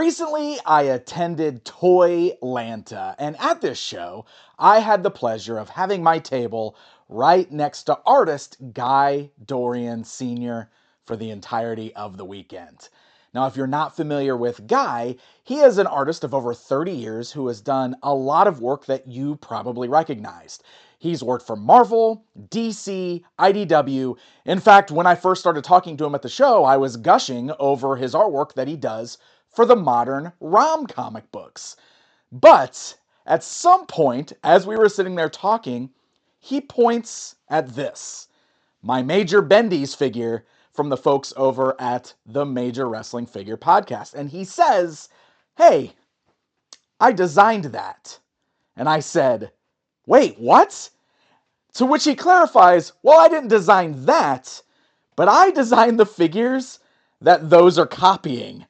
Recently, I attended Toylanta, and at this show, I had the pleasure of having my table right next to artist Guy Dorian Sr. for the entirety of the weekend. Now, if you're not familiar with Guy, he is an artist of over 30 years who has done a lot of work that you probably recognized. He's worked for Marvel, DC, IDW. In fact, when I first started talking to him at the show, I was gushing over his artwork that he does for the modern comic books. But at some point, as we were sitting there talking, he points at this, my Major Bendy's figure from the folks over at the Major Wrestling Figure Podcast. And he says, "Hey, I designed that." And I said, "Wait, what?" To which he clarifies, "Well, I didn't design that, but I designed the figures that those are copying."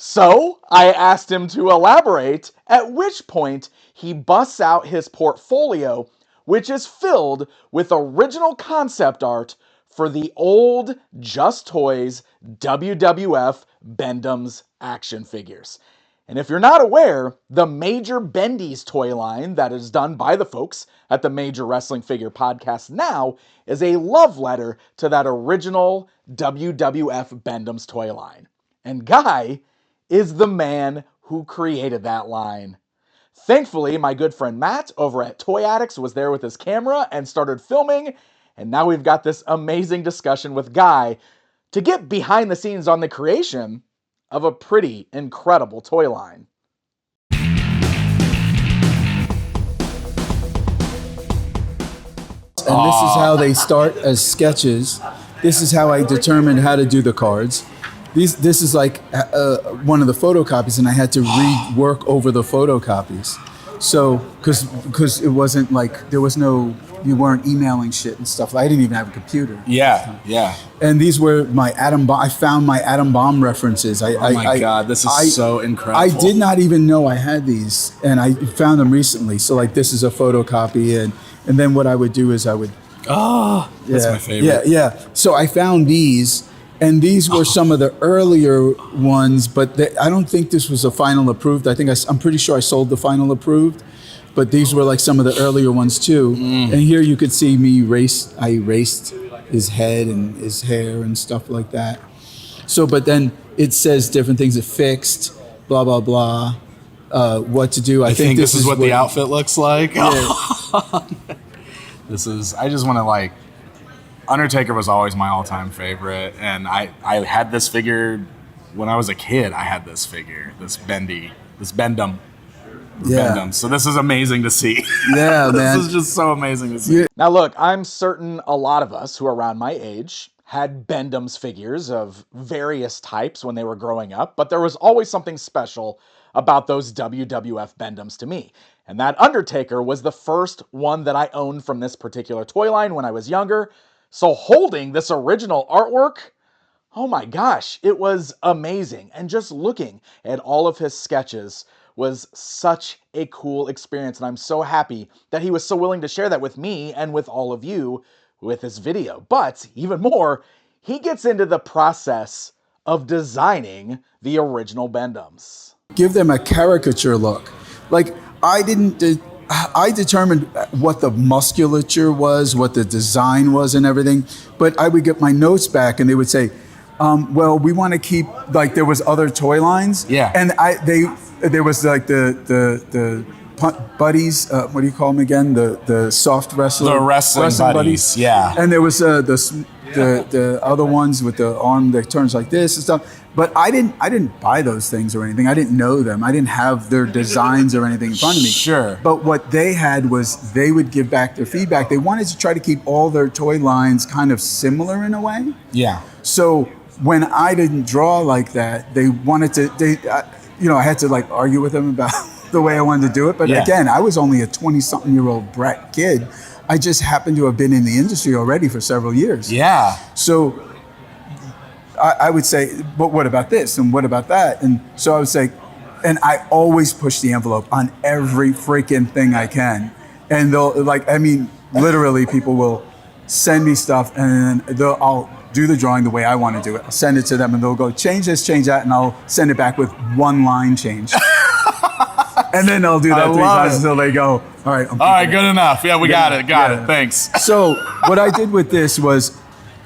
So I asked him to elaborate, at which point he busts out his portfolio, which is filled with original concept art for the old Just Toys WWF Bendums action figures. And if you're not aware, the Major Bendy's toy line that is done by the folks at the Major Wrestling Figure Podcast now is a love letter to that original WWF Bendums toy line. And Guy is the man who created that line. Thankfully, my good friend Matt over at Toy Addicts was there with his camera and started filming, and now we've got this amazing discussion with Guy to get behind the scenes on the creation of a pretty incredible toy line. And this is how they start as sketches. This is how I determined how to do the cards. This is like one of the photocopies, and I had to rework over the photocopies. So, because it wasn't like, there was no, you weren't emailing shit and stuff. I didn't even have a computer. Yeah. And these were my atom bomb. I found my atom bomb references. Oh my God, this is so incredible. I did not even know I had these, and I found them recently. So like, this is a photocopy, and then what I would do is I would. That's my favorite. Yeah. So I found these. And these were some of the earlier ones, but I don't think this was a final approved. I'm pretty sure I sold the final approved, but these were like some of the earlier ones too. And here you could see me I erased his head and his hair and stuff like that. So, but then it says different things. It fixed, blah, blah, blah, what to do. I think this is what the outfit looks like. Yeah. I just want to Undertaker was always my all-time favorite, and I had this figure when I was a kid. I had this figure, this Bendum. Yeah. Bendums. So this is amazing to see. Yeah, man. This is just so amazing to see. Yeah. Now look, I'm certain a lot of us who are around my age had Bendums figures of various types when they were growing up, but there was always something special about those WWF Bendums to me. And that Undertaker was the first one that I owned from this particular toy line when I was younger. So holding this original artwork, oh my gosh, it was amazing. And just looking at all of his sketches was such a cool experience. And I'm so happy that he was so willing to share that with me and with all of you with this video. But even more, he gets into the process of designing the original Bendums. Give them a caricature look. Like, I determined what the musculature was, what the design was and everything, but I would get my notes back and they would say, well, we want to keep, like, there was other toy lines. Yeah. And there was like the buddies, what do you call them again? The soft wrestler. The wrestling buddies. Yeah. And there was the other ones with the arm that turns like this and stuff. But I didn't buy those things or anything. I didn't know them. I didn't have their designs or anything in front of me. Sure. But what they had was they would give back their feedback. They wanted to try to keep all their toy lines kind of similar in a way. Yeah. So when I didn't draw like that, they wanted to, I had to like argue with them about the way I wanted to do it. But again, I was only a 20-something-year-old brat kid. I just happened to have been in the industry already for several years. Yeah. So I would say, but what about this? And what about that? And so I would say, and I always push the envelope on every freaking thing I can. And they'll literally people will send me stuff and then do the drawing the way I want to do it. I'll send it to them and they'll go, change this, change that, and I'll send it back with one line change. And then I'll do that 3 times until they go, all right, all right, good enough. Yeah, we got it. Got it. Thanks. So what I did with this was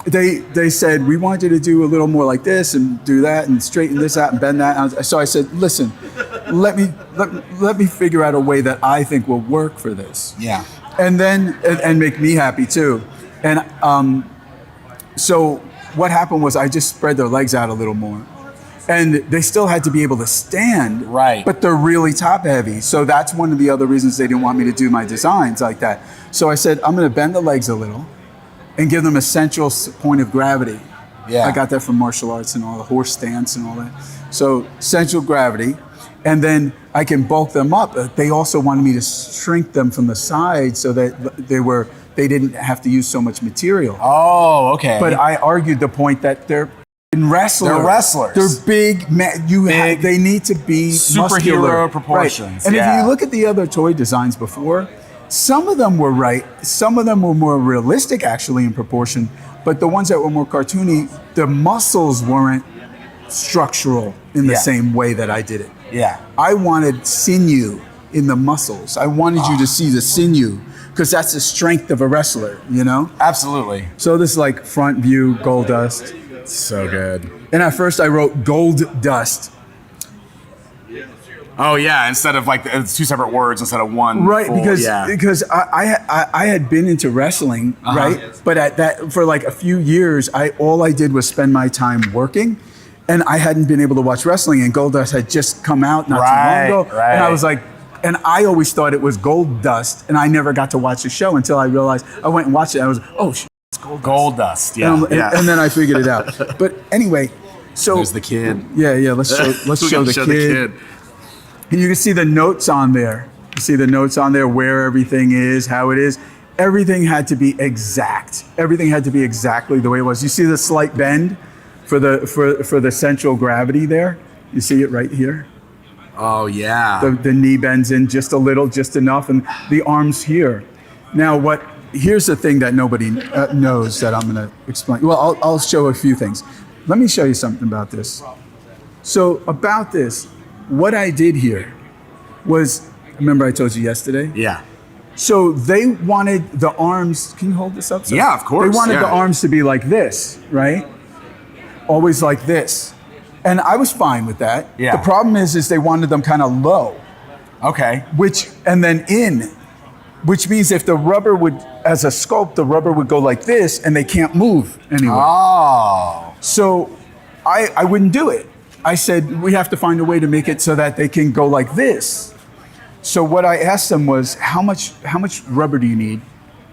they said, we want you to do a little more like this and do that and straighten this out and bend that. So I said, listen, let me figure out a way that I think will work for this. Yeah. And then, and make me happy too. And so what happened was I just spread their legs out a little more. And they still had to be able to stand, right? But they're really top heavy. So that's one of the other reasons they didn't want me to do my designs like that. So I said, I'm going to bend the legs a little and give them a central point of gravity. Yeah. I got that from martial arts and all the horse stance and all that. So central gravity. And then I can bulk them up. They also wanted me to shrink them from the side so that they didn't have to use so much material. Oh, okay. But I argued the point that they're wrestlers. They're wrestlers. They're big. They need to be superhero muscular. proportions. Right. And yeah. if you look at the other toy designs before, some of them were right. Some of them were more realistic, actually, in proportion. But the ones that were more cartoony, the muscles weren't structural in the same way that I did it. Yeah. I wanted sinew in the muscles. I wanted you to see the sinew because that's the strength of a wrestler, you know? Absolutely. So this is like front view, gold dust. So good. And at first I wrote gold dust. Oh yeah, instead of like it's 2 separate words instead of one. Right, full, because I had been into wrestling, right? But at that for like a few years, all I did was spend my time working, and I hadn't been able to watch wrestling. And Gold Dust had just come out not too long ago, and I was like, and I always thought it was Gold Dust, and I never got to watch the show until I realized I went and watched it. I was it's Gold Dust. Gold Dust, yeah, and then I figured it out. But anyway, so there's the kid. Yeah. Let's show the kid. And you can see the notes on there. You see the notes on there, where everything is, how it is. Everything had to be exact. Everything had to be exactly the way it was. You see the slight bend for the central gravity there? You see it right here? Oh, yeah. The knee bends in just a little, just enough, and the arms here. Now, here's the thing that nobody knows that I'm going to explain. Well, I'll show a few things. Let me show you something about this. So about this, what I did here was, remember I told you yesterday? Yeah. So they wanted the arms, can you hold this up? So yeah, of course. They wanted the arms to be like this, right? Always like this. And I was fine with that. Yeah. The problem is they wanted them kind of low. Okay. And then in, which means if the rubber would, as a sculpt, the rubber would go like this and they can't move anywhere. Oh. So I wouldn't do it. I said, we have to find a way to make it so that they can go like this. So what I asked them was, how much rubber do you need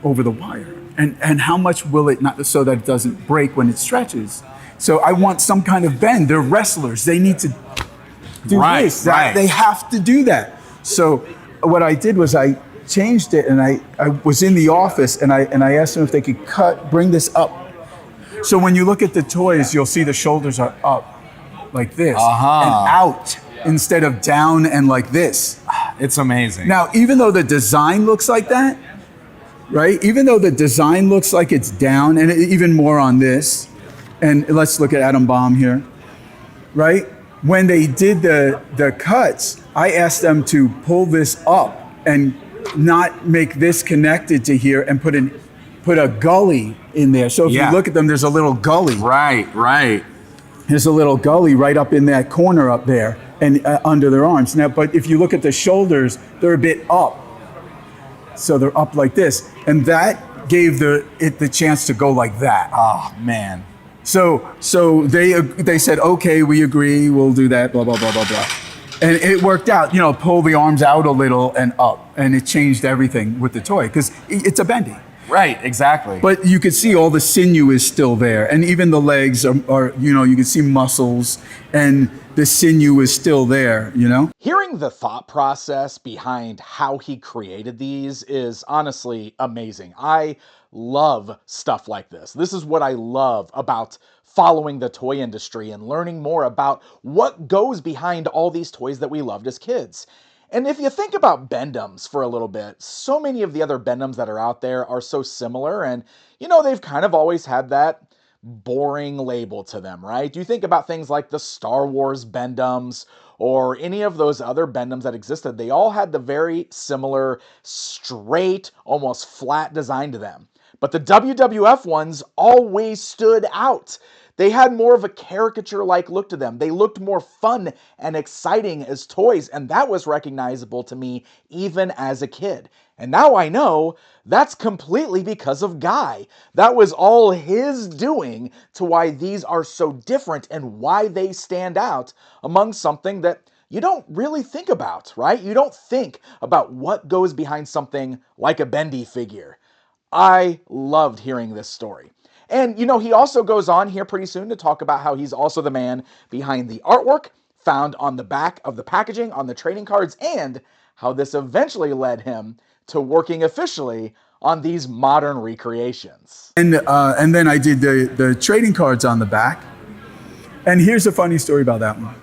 over the wire? And how much will it not, so that it doesn't break when it stretches? So I want some kind of bend. They're wrestlers. They need to do this. Right. They have to do that. So what I did was I changed it, and I was in the office, and I asked them if they could bring this up. So when you look at the toys, you'll see the shoulders are up. Like this, and out instead of down and like this. It's amazing. Now, even though the design looks like that, right? Even though the design looks like it's down, and even more on this, and let's look at Atom Bomb here, right? When they did the cuts, I asked them to pull this up and not make this connected to here and put a gully in there. So if you look at them, there's a little gully. Right. There's a little gully right up in that corner up there and under their arms. Now, but if you look at the shoulders, they're a bit up. So they're up like this. And that gave it the chance to go like that. Oh, man. So they said, okay, we agree, we'll do that, blah, blah, blah, blah, blah. And it worked out, pull the arms out a little and up. And it changed everything with the toy because it's a bendy. Right, exactly. But you could see all the sinew is still there. And even the legs are you can see muscles and the sinew is still there, Hearing the thought process behind how he created these is honestly amazing. I love stuff like this. This is what I love about following the toy industry and learning more about what goes behind all these toys that we loved as kids. And if you think about Bendums for a little bit, so many of the other Bendums that are out there are so similar, and they've kind of always had that boring label to them, right? You think about things like the Star Wars Bendums or any of those other Bendums that existed, they all had the very similar, straight, almost flat design to them. But the WWF ones always stood out. They had more of a caricature-like look to them. They looked more fun and exciting as toys, and that was recognizable to me even as a kid. And now I know that's completely because of Guy. That was all his doing to why these are so different and why they stand out among something that you don't really think about, right? You don't think about what goes behind something like a bendy figure. I loved hearing this story. And, he also goes on here pretty soon to talk about how he's also the man behind the artwork found on the back of the packaging on the trading cards, and how this eventually led him to working officially on these modern recreations. And then I did the trading cards on the back. And here's a funny story about that one.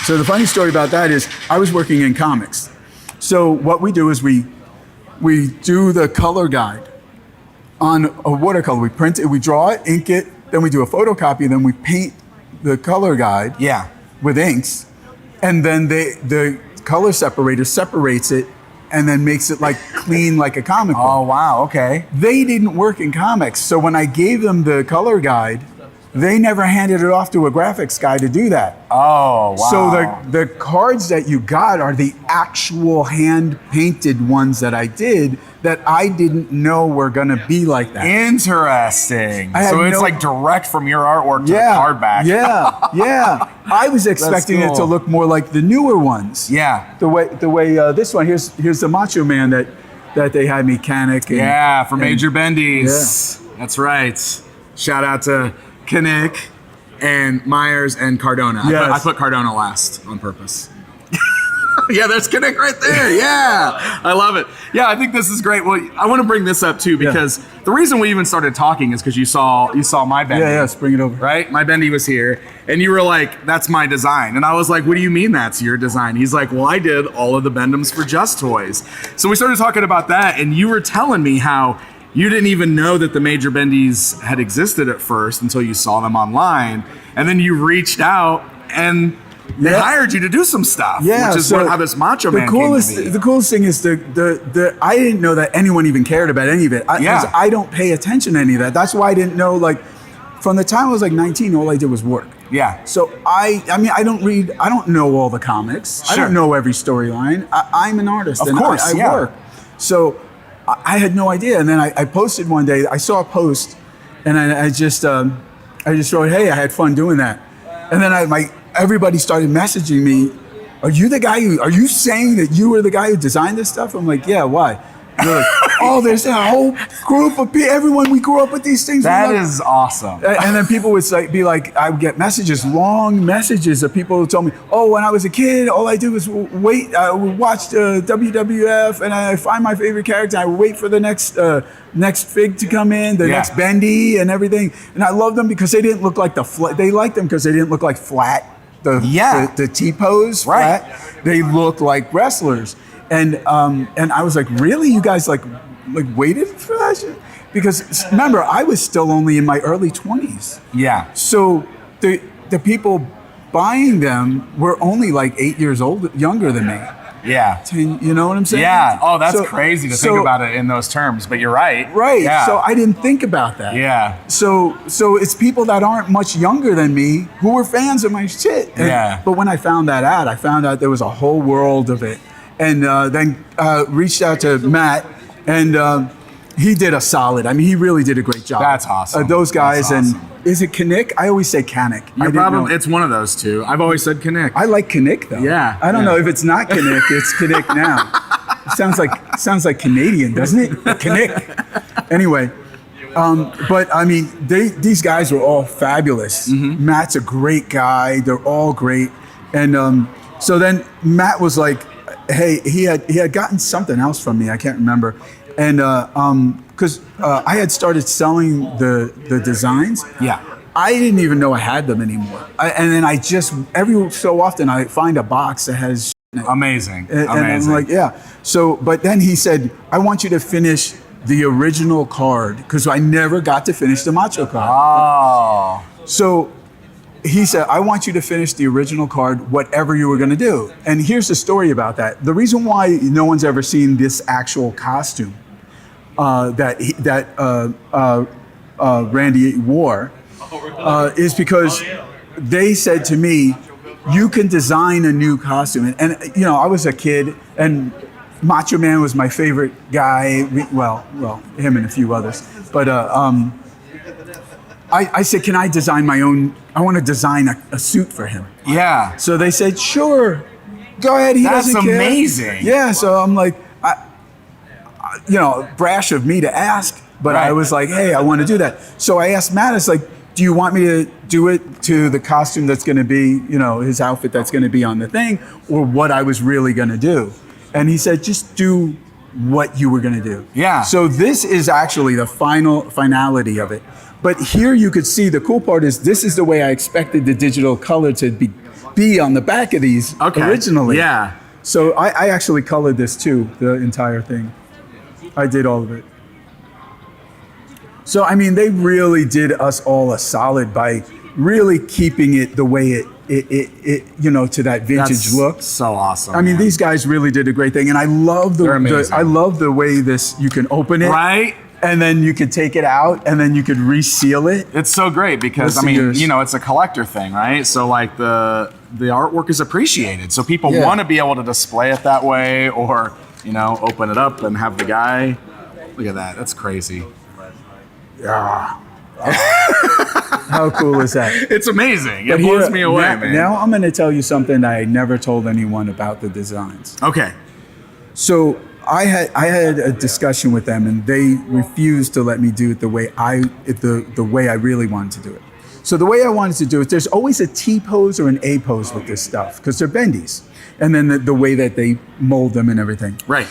So the funny story about that is I was working in comics. So what we do is we do the color guide on a watercolor. We print it, we draw it, ink it, then we do a photocopy, then we paint the color guide with inks, and then the color separator separates it and then makes it like clean like a comic book. Oh, wow, okay. They didn't work in comics, so when I gave them the color guide, they never handed it off to a graphics guy to do that. Oh, wow. So the cards that you got are the actual hand-painted ones that I did that I didn't know were gonna be like that. Interesting. So it's like direct from your artwork to the card back. Yeah. I was expecting it to look more like the newer ones. Yeah. The way this one, here's the Macho Man that they had mechanic. Yeah, for Major Bendy's. Yeah. That's right. Shout out to Kinnick and Myers and Cardona. Yes. I put Cardona last on purpose. Yeah, there's Kinnick right there. Yeah, I love it. Yeah, I think this is great. Well, I want to bring this up too because the reason we even started talking is because you saw my bendy. Yeah, let's bring it over. Right, my bendy was here, and you were like, "That's my design," and I was like, "What do you mean that's your design?" He's like, "Well, I did all of the Bendums for Just Toys." So we started talking about that, and you were telling me how you didn't even know that the Major Bendies had existed at first until you saw them online, and then you reached out and they hired you to do some stuff, which is how this Macho Man came to be. The coolest thing is I didn't know that anyone even cared about any of it. I don't pay attention to any of that. That's why I didn't know, like, from the time I was like 19, all I did was work. Yeah. So I don't know all the comics. Sure. I don't know every storyline. I'm an artist. Of course, I work. So I had no idea. And then I posted one day, I saw a post, and I just wrote, "Hey, I had fun doing that." And then everybody started messaging me, "Are you saying that you were the guy who designed this stuff?" I'm like, "Yeah, why?" And they're like, "Oh, there's a whole group of people, everyone we grew up with these things." That is awesome. And then people would be like, I would get messages, long messages of people who told me, "Oh, when I was a kid, all I did was wait, I would watch WWF, and I find my favorite character, I would wait for the next fig to come in, the next bendy and everything." And I loved them because they didn't look like they liked them because they didn't look like flat. The T-pose, right? Flat. They looked like wrestlers. And I was like, "Really? You guys like waited for that shit?" Because remember, I was still only in my early 20s. Yeah. So the people buying them were only like 8 years younger than me. Yeah. 10, you know what I'm saying? Yeah. Oh, that's crazy to think about it in those terms, but you're right. Right. Yeah. So I didn't think about that. Yeah. So it's people that aren't much younger than me who were fans of my shit. But when I found that out, I found out there was a whole world of it. And then reached out to Matt, and he did a solid. I mean, he really did a great job. That's awesome. Those guys, That's awesome. And is it Kinnick? I always say Canick. It's one of those two. I've always said Kinnick. I like Kinnick though. Yeah. I don't know if it's not Kinnick. It's Kinnick now. It sounds like Canadian, doesn't it? Kinnick. Anyway. But I mean, these guys were all fabulous. Mm-hmm. Matt's a great guy. They're all great. And so then Matt was like, "Hey," he had gotten something else from me. I can't remember. And because I had started selling the designs. Yeah. I didn't even know I had them anymore. And then I just, every so often, I find a box that has Amazing. and I'm like, yeah. So, but then he said, "I want you to finish the original card, because I never got to finish the Macho card. Oh. So he said, I want you to finish the original card, whatever you were going to do. And here's the story about that. The reason why no one's ever seen this actual costume that Randy wore is because they said to me, you can design a new costume. And you know, I was a kid, and Macho Man was my favorite guy. Well, him and a few others. But I said, can I design my own? I want to design a suit for him. Yeah. So they said, sure, go ahead. He That's doesn't care. amazing. Yeah. So I'm like, you know, brash of me to ask, but I was like, hey, I want to do that. So I asked Mattis, like, do you want me to do it to the costume that's going to be, you know, his outfit that's going to be on the thing, or what I was really going to do? And he said, just do what you were going to do. Yeah. So this is actually the finality of it. But here you could see the cool part is this is the way I expected the digital color to be on the back of these originally. Yeah. So I actually colored this too, the entire thing. I did all of it. So, I mean, they really did us all a solid by really keeping it the way it you know, to that vintage look. So awesome. I mean, these guys really did a great thing, and I love I love the way this, you can open it, right? And then you could take it out, and then you could reseal it. It's so great because I mean, you know, it's a collector thing, right? So like the artwork is appreciated, so people want to be able to display it that way, or you know, open it up and have the guy. Look at that. That's crazy. Yeah. How cool is that? It's amazing. It blows me away, man. Now I'm going to tell you something that I never told anyone about the designs. Okay. So I had a discussion with them, and they refused to let me do it the way the way I really wanted to do it. So the way I wanted to do it, there's always a T pose or an A pose with this stuff because they're bendies, and then the way that they mold them and everything. Right.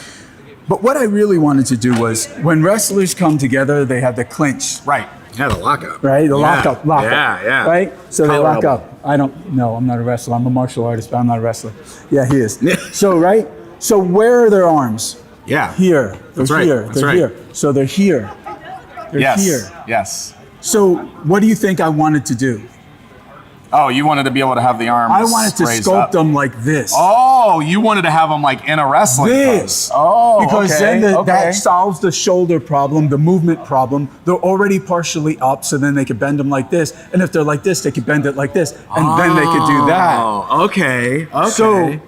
But what I really wanted to do was when wrestlers come together, they have the clinch. Right. Yeah, the lockup. Right? The lockup. Yeah. Right? So they lock elbow. up. I don't know. I'm not a wrestler. I'm a martial artist, but I'm not a wrestler. Yeah, he is. So, right? So where are their arms? Yeah. Here. They're here. That's They're right. here. So they're here. They're here. Yes. So what do you think I wanted to do? Oh, you wanted to be able to have the arms I wanted to raised sculpt up. them like this. Oh, you wanted to have them like in a wrestling This. pose. Oh, because okay, then okay. that solves the shoulder problem, the movement problem. They're already partially up, so then they could bend them like this. And if they're like this, they could bend it like this, and then they could do that. Oh, okay. So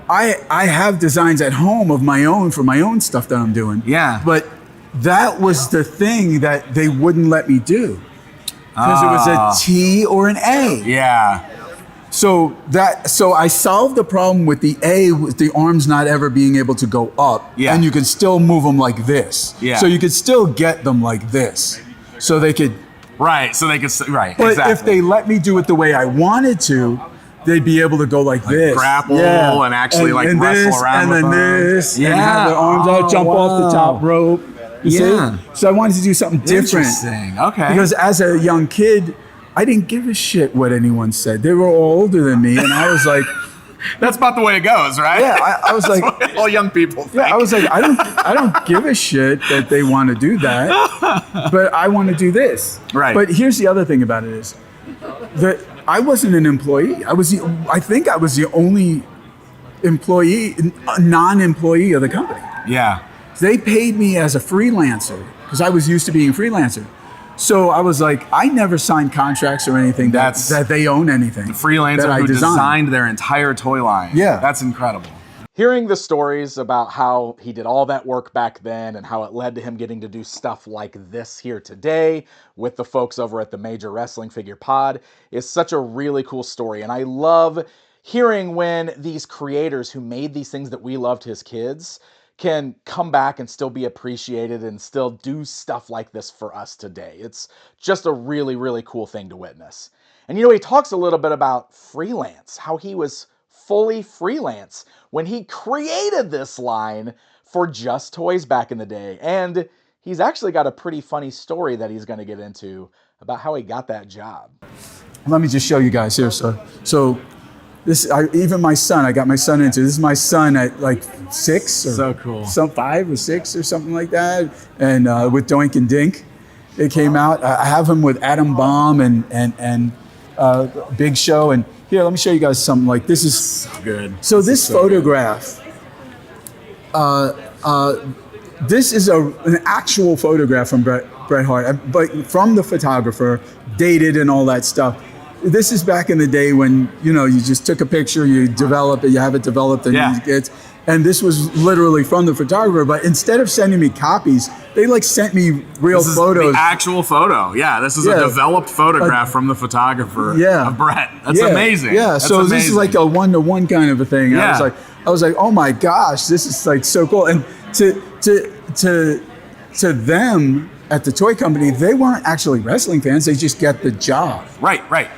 I have designs at home of my own for my own stuff that I'm doing. Yeah. But that was the thing that they wouldn't let me do. Because it was a T or an A. Yeah. So I solved the problem with the A, with the arms not ever being able to go up. Yeah. And you can still move them like this. Yeah. So you could still get them like this. So they could. Right. So they could. Right. But exactly. if they let me do it the way I wanted to, they'd be able to go like this. Grapple and actually and wrestle this, around and with then them. this, and have their arms out, jump off the top rope. You see? So I wanted to do something different. Interesting. Okay. Because as a young kid, I didn't give a shit what anyone said. They were all older than me, and I was like, that's about the way it goes, right? yeah. I was like, what all young people think. yeah. I was like, I don't give a shit that they want to do that, but I want to do this. Right. But here's the other thing about it is that I wasn't an employee. I think I was the only employee, non-employee of the company. Yeah. They paid me as a freelancer because I was used to being a freelancer. So I was like, I never signed contracts or anything that they own anything. The freelancer that I who designed their entire toy line. Yeah. That's incredible. Hearing the stories about how he did all that work back then and how it led to him getting to do stuff like this here today with the folks over at the Major Wrestling Figure Pod is such a really cool story. And I love hearing when these creators who made these things that we loved as kids can come back and still be appreciated and still do stuff like this for us today. It's just a really, really cool thing to witness. And you know, he talks a little bit about freelance, how he was fully freelance when he created this line for Just Toys back in the day. And he's actually got a pretty funny story that he's going to get into about how he got that job. Let me just show you guys here. So Even my son, I got my son into this. Is my son at like 6 or So cool. some 5 or 6 or something like that, and with Doink and Dink, it came out. I have him with Adam Bomb and Big Show. And here, let me show you guys something. Like this is So good. so. This photograph. This is an actual photograph from Bret Hart, but from the photographer, dated and all that stuff. This is back in the day when, you know, you just took a picture, you develop it, you have it developed, and and this was literally from the photographer. But instead of sending me copies, they like sent me real photos. The actual photo. Yeah, this is a developed photograph from the photographer of Bret. That's amazing. Yeah, That's so amazing. this is like a 1-to-1 kind of a thing. Yeah. I was like, oh my gosh, this is like so cool. And to them at the toy company, they weren't actually wrestling fans. They just get the job. Right.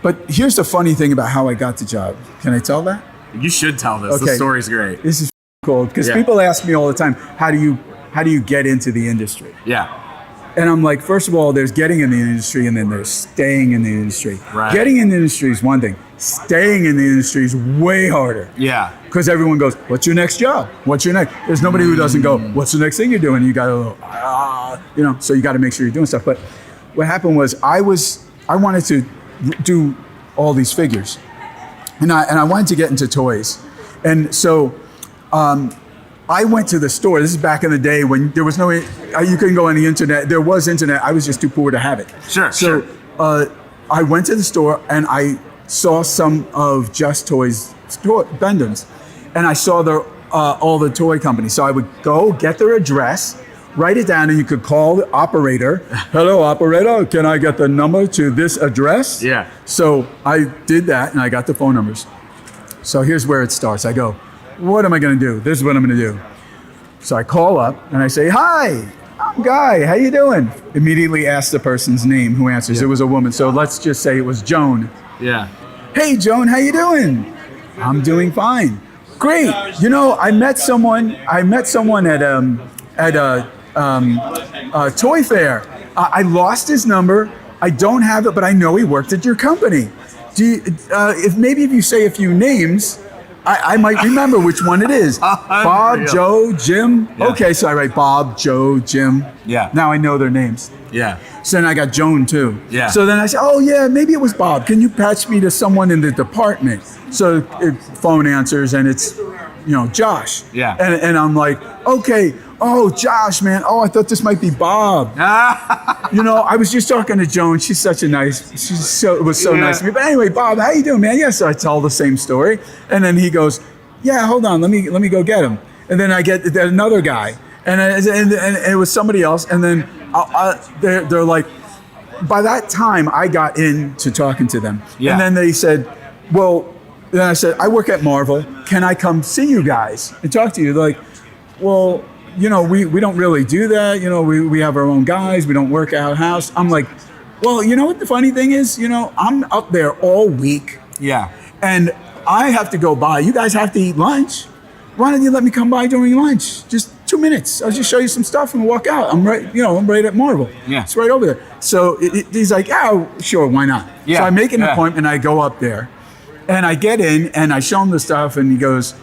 But here's the funny thing about how I got the job. Can I tell that? You should tell this. Okay. The story's great. This is cool because people ask me all the time, how do you get into the industry? Yeah. And I'm like, first of all, there's getting in the industry and then there's staying in the industry. Right. Getting in the industry is one thing. Staying in the industry is way harder. Yeah. Because everyone goes, what's your next job? What's your next? There's nobody who doesn't go, what's the next thing you're doing? You got to, so you got to make sure you're doing stuff. But what happened was I wanted to do all these figures. And I wanted to get into toys. And so I went to the store. This is back in the day when there was no, you couldn't go on the internet. There was internet. I was just too poor to have it. Sure. I went to the store and I saw some of Just Toys Bendums, and I saw all the toy companies. So I would go get their address, write it down, and you could call the operator. Hello, operator. Can I get the number to this address? Yeah. So I did that, and I got the phone numbers. So here's where it starts. I go, what am I going to do? This is what I'm going to do. So I call up and I say, hi, I'm Guy. How you doing? Immediately ask the person's name who answers. Yeah. It was a woman. So let's just say it was Joan. Yeah. Hey, Joan, how you doing? I'm doing fine. Great. You know, I met someone at a toy fair. I lost his number. I don't have it, but I know he worked at your company. Do you, if you say a few names, I might remember which one it is. Bob, Joe, Jim. Yeah. Okay, so I write Bob, Joe, Jim. Yeah. Now I know their names. Yeah. So then I got Joan too. Yeah. So then I said, oh yeah, maybe it was Bob. Can you patch me to someone in the department? So phone answers and it's, Josh. Yeah. And I'm like, okay, oh, Josh, man. Oh, I thought this might be Bob. I was just talking to Joan. She's such a nice, was so nice to me. But anyway, Bob, how you doing, man? Yeah, so I tell the same story. And then he goes, yeah, hold on, let me go get him. And then I get another guy. And it was somebody else. And then they're like, by that time, I got into talking to them. Yeah. And then they said, then I said, I work at Marvel. Can I come see you guys and talk to you? They're like, well, we don't really do that. We have our own guys. We don't work out house. I'm like, well, you know what the funny thing is? I'm up there all week. Yeah. And I have to go by. You guys have to eat lunch. Why don't you let me come by during lunch? Just 2 minutes. I'll just show you some stuff and walk out. I'm right at Marvel. Yeah. It's right over there. So he's like, yeah, sure, why not? Yeah. So I make an appointment and I go up there. And I get in and I show him the stuff and he goes,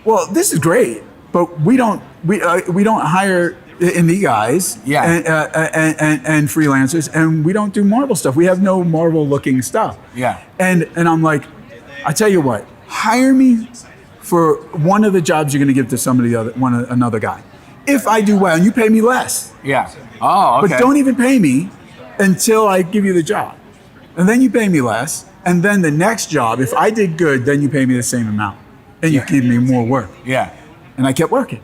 well, this is great, but we don't hire indie guys and freelancers, and we don't do Marvel stuff. We have no Marvel looking stuff. Yeah. And I'm like, I tell you what, hire me for one of the jobs you're going to give to another guy. If I do well, and you pay me less. Yeah. Oh, okay. But don't even pay me until I give you the job. And then you pay me less. And then the next job, if I did good, then you pay me the same amount. And you give me more work. Yeah. And I kept working.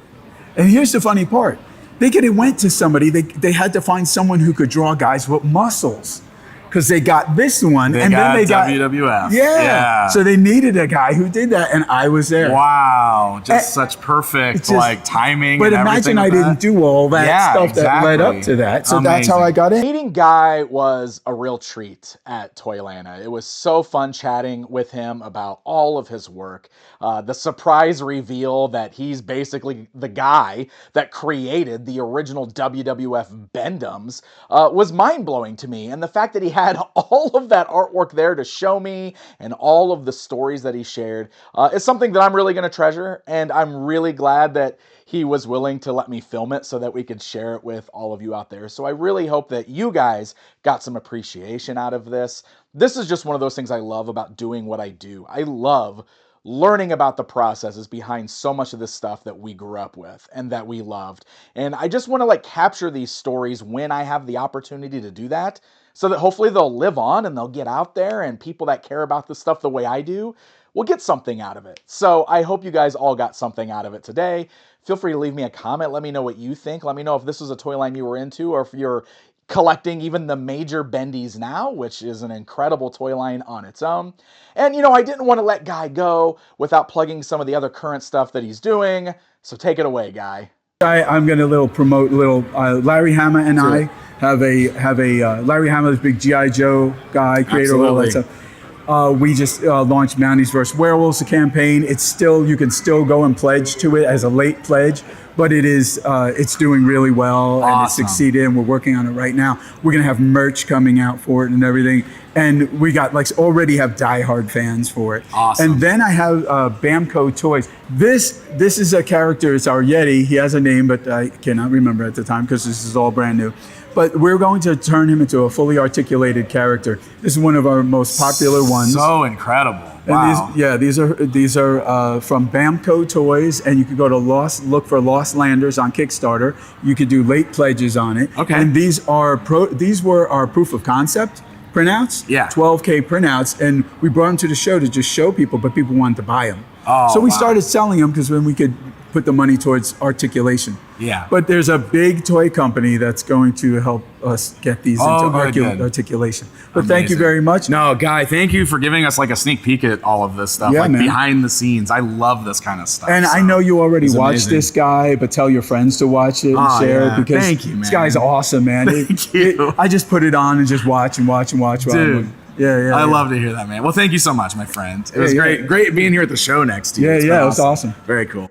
And here's the funny part. They could have went to somebody, they had to find someone who could draw guys with muscles. Because they got this one, then they got WWF. Yeah. So they needed a guy who did that, and I was there. Wow. Just such perfect timing. But and imagine I didn't do all that stuff that led up to that. So that's how I got in. Meeting Guy was a real treat at Toylanta. It was so fun chatting with him about all of his work. The surprise reveal that he's basically the guy that created the original WWF Bendums was mind-blowing to me. And the fact that he had had all of that artwork there to show me and all of the stories that he shared is something that I'm really going to treasure. And I'm really glad that he was willing to let me film it so that we could share it with all of you out there. So I really hope that you guys got some appreciation out of this. This is just one of those things I love about doing what I do. I love learning about the processes behind so much of this stuff that we grew up with and that we loved. And I just want to like capture these stories when I have the opportunity to do that, so that hopefully they'll live on and they'll get out there, and people that care about this stuff the way I do will get something out of it. So I hope you guys all got something out of it today. Feel free to leave me a comment. Let me know what you think. Let me know if this was a toy line you were into, or if you're collecting even the major bendies now, which is an incredible toy line on its own. And, you know, I didn't want to let Guy go without plugging some of the other current stuff that he's doing. So take it away, Guy. I'm going to promote Larry Hama and I have a Larry Hama, this big G.I. Joe guy, creator of all that stuff. We just launched Mounties vs. Werewolves, a campaign. It's still, you can still go and pledge to it as a late pledge, but it is it's doing really well and it's succeeded, and we're working on it right now. We're gonna have merch coming out for it and everything, and we got already have diehard fans for it. Awesome. And then I have Bamco Toys. This is a character. It's our Yeti. He has a name, but I cannot remember at the time because this is all brand new. But we're going to turn him into a fully articulated character. This is one of our most popular ones. So incredible. And Wow. these are from Bamco Toys, and you could go to look for Lost Landers on Kickstarter. You could do late pledges on it. Okay. And these were our proof of concept printouts. Yeah. 12K printouts, and we brought them to the show to just show people, but people wanted to buy them. Oh, so we wow. started selling them because then we could put the money towards articulation. Yeah. But there's a big toy company that's going to help us get these into articulation. But thank you very much. No, Guy, thank you for giving us like a sneak peek at all of this stuff, Yeah, like man. behind the scenes. I love this kind of stuff. And so I know you already it's watched amazing. this guy, but tell your friends to watch it and Oh, share yeah. it, because Thank you, this man. guy's awesome, man. Thank you. I just put it on and just watch and watch and watch. Dude. Yeah. I love to hear that, man. Well, thank you so much, my friend. It was yeah. great being here at the show next to you. Yeah, It's been it was awesome. Very cool.